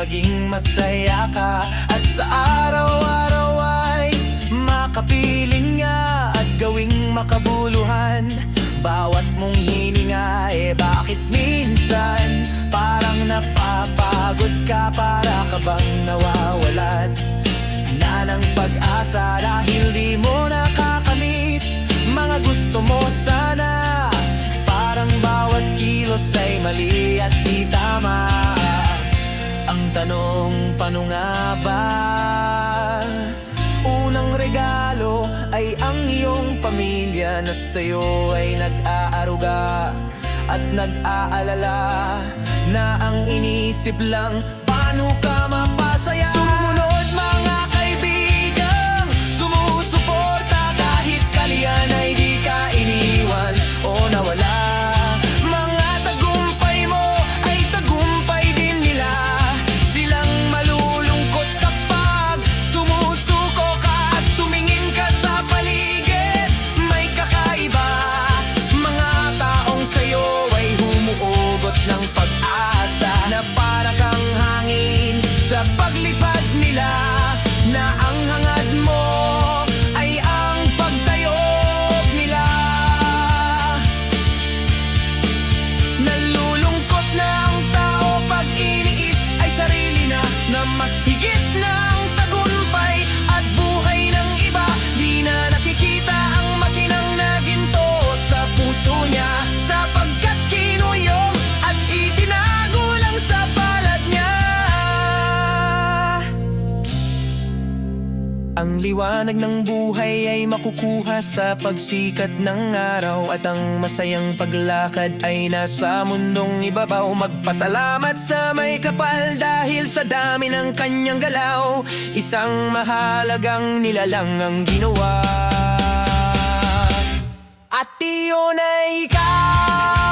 maging masaya ka. At sa araw-araw ay makapiling nga at gawing makabuluhan. Bawat mong hininga bakit minsan parang napapagod ka? Para ka bang nawawalan na ng pag-asa dahil di mo nakakamit mga gusto mo sana? Parang bawat kilos ay mali at di tama. Ang tanong, paano nga ba? Unang regalo ay ang iyong pamilya na sa'yo ay nag-aaruga at nag-aalala, na ang inisip lang paano ka mapasaya. Sumunod mga kaibigan, sumusuporta kahit kalian ay di ka iniwan o nawala. Mga tagumpay mo ay tagumpay din nila. Silang malulungkot kapag sumusuko ka at tumingin ka sa paligid. May kakaiba, mga taong sa'yo ay humuugot ng pag-asa, na para kang hangin sa paglipad nila, na ang hangad mo ay ang pagtayog nila. Nalulungkot na ang tao pag iniis ay sarili na, na mas higit ng tagumpay at buhay ng iba. Di na nakikita ang makinang na ginto sa puso niya, sapagkat kinuyong at itinago lang sa palad niya. Ang liwanag ng buhay ay makukuha sa pagsikat ng araw, at ang masayang paglakad ay nasa mundong ibabaw. Magpasalamat sa may kapal dahil sa dami ng kanyang galaw, isang mahalagang nilalang ang ginawa. At iyon ay ikaw.